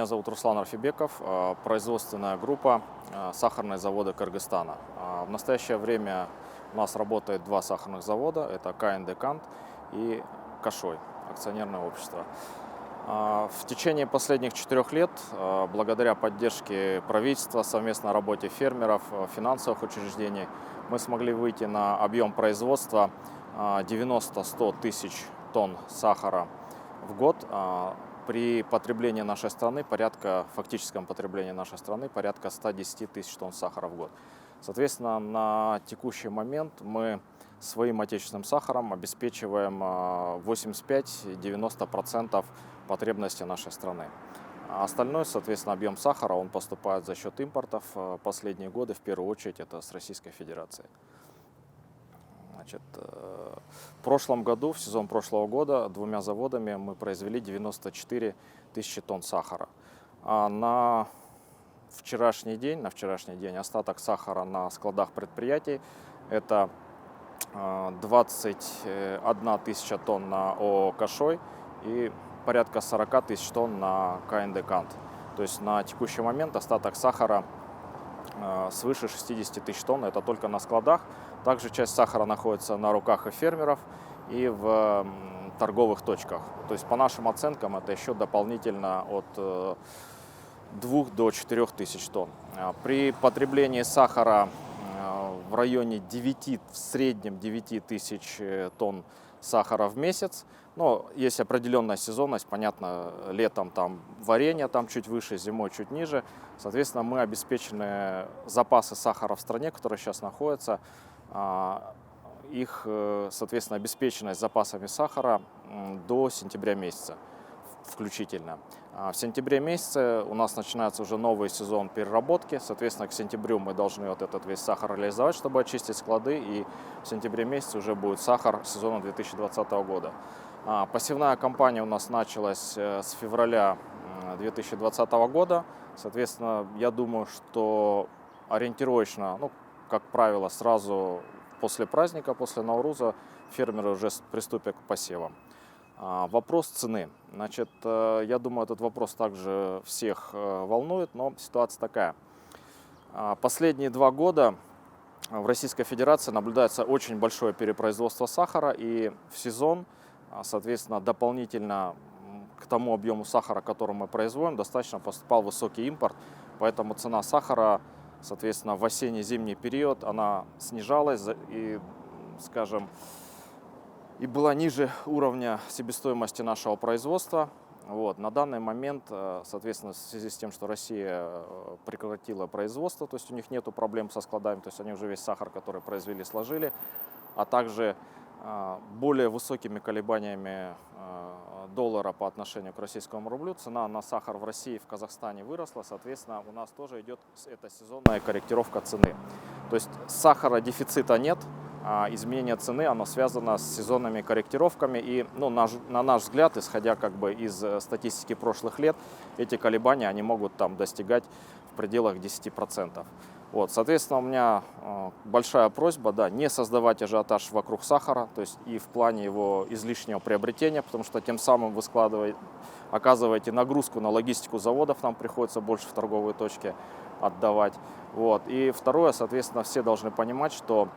Меня зовут Руслан Рафибеков, производственная группа сахарные заводы Кыргызстана. В настоящее время у нас работает два сахарных завода, это КНД «Кант» и Кашой, акционерное общество. В течение последних 4 лет, благодаря поддержке правительства, совместной работе фермеров, финансовых учреждений, мы смогли выйти на объем производства 90-100 тысяч тонн сахара в год. При потреблении нашей страны фактическом потреблении нашей страны порядка 110 тысяч тонн сахара в год. Соответственно, на текущий момент мы своим отечественным сахаром обеспечиваем 85-90% потребности нашей страны. А остальной, соответственно, объем сахара, он поступает за счет импортов. Последние годы, в первую очередь, это с Российской Федерации. В прошлом году, в сезон прошлого года, двумя заводами мы произвели 94 тысячи тонн сахара. А на вчерашний день остаток сахара на складах предприятий – это 21 тысяча тонн на ООО «Кашой» и порядка 40 тысяч тонн на КНД «Кант». То есть на текущий момент остаток сахара свыше 60 тысяч тонн, это только на складах. Также часть сахара находится на руках и фермеров, и в торговых точках. То есть по нашим оценкам это еще дополнительно от 2 до 4 тысяч тонн. При потреблении сахара в районе 9, в среднем 9 тысяч тонн сахара в месяц. Но есть определенная сезонность, понятно, летом там варенье там чуть выше, зимой чуть ниже. Соответственно, мы обеспечены запасы сахара в стране, которые сейчас находятся, их, соответственно, обеспеченность запасами сахара до сентября месяца включительно. В сентябре месяце у нас начинается уже новый сезон переработки. Соответственно, к сентябрю мы должны вот этот весь сахар реализовать, чтобы очистить склады. И в сентябре месяце уже будет сахар сезона 2020 года. Посевная кампания у нас началась с февраля 2020 года. Соответственно, я думаю, что ориентировочно, как правило, сразу после праздника, после Науруза, фермеры уже приступят к посевам. Вопрос цены. Я думаю, этот вопрос также всех волнует, но ситуация такая. Последние 2 года в Российской Федерации наблюдается очень большое перепроизводство сахара, и в сезон, соответственно, дополнительно к тому объему сахара, который мы производим, достаточно поступал высокий импорт, поэтому цена сахара, соответственно, в осенне-зимний период она снижалась и, скажем, и была ниже уровня себестоимости нашего производства. На данный момент, соответственно, в связи с тем, что Россия прекратила производство, то есть у них нет проблем со складами, то есть они уже весь сахар, который произвели, сложили, а также более высокими колебаниями доллара по отношению к российскому рублю, цена на сахар в России и в Казахстане выросла, соответственно, у нас тоже идет эта сезонная корректировка цены. То есть сахара дефицита нет, а изменение цены оно связано с сезонными корректировками. И на наш взгляд, исходя из статистики прошлых лет, эти колебания они могут достигать в пределах 10%. Соответственно, у меня большая просьба не создавать ажиотаж вокруг сахара, то есть и в плане его излишнего приобретения, потому что тем самым вы оказываете нагрузку на логистику заводов, нам приходится больше в торговые точки отдавать. И второе, соответственно, все должны понимать, что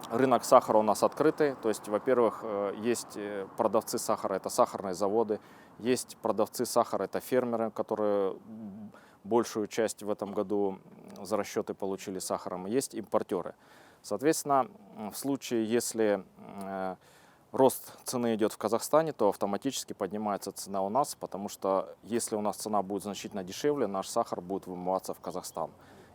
рынок сахара у нас открытый, то есть, во-первых, есть продавцы сахара, это сахарные заводы, есть продавцы сахара, это фермеры, которые большую часть в этом году за расчеты получили сахаром, есть импортеры. Соответственно, в случае, если рост цены идет в Казахстане, то автоматически поднимается цена у нас, потому что если у нас цена будет значительно дешевле, наш сахар будет вымываться в Казахстан.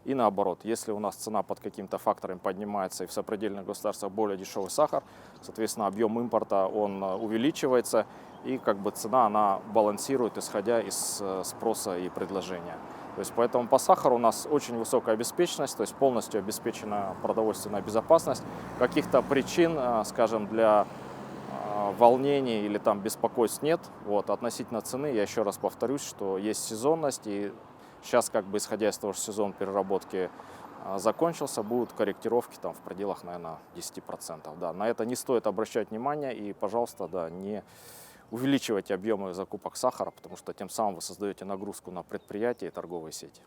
И наоборот, если у нас цена под каким-то фактором поднимается и в сопредельных государствах более дешевый сахар, соответственно, объем импорта он увеличивается, и цена она балансирует, исходя из спроса и предложения. То есть поэтому по сахару у нас очень высокая обеспеченность, то есть полностью обеспечена продовольственная безопасность. Каких-то причин, скажем, для волнений или беспокойств нет. Относительно цены, я еще раз повторюсь, что есть сезонность, и сейчас, исходя из того, что сезон переработки закончился, будут корректировки в пределах, наверное, 10%. На это не стоит обращать внимание и, пожалуйста, не увеличивайте объемы закупок сахара, потому что тем самым вы создаете нагрузку на предприятия и торговые сети.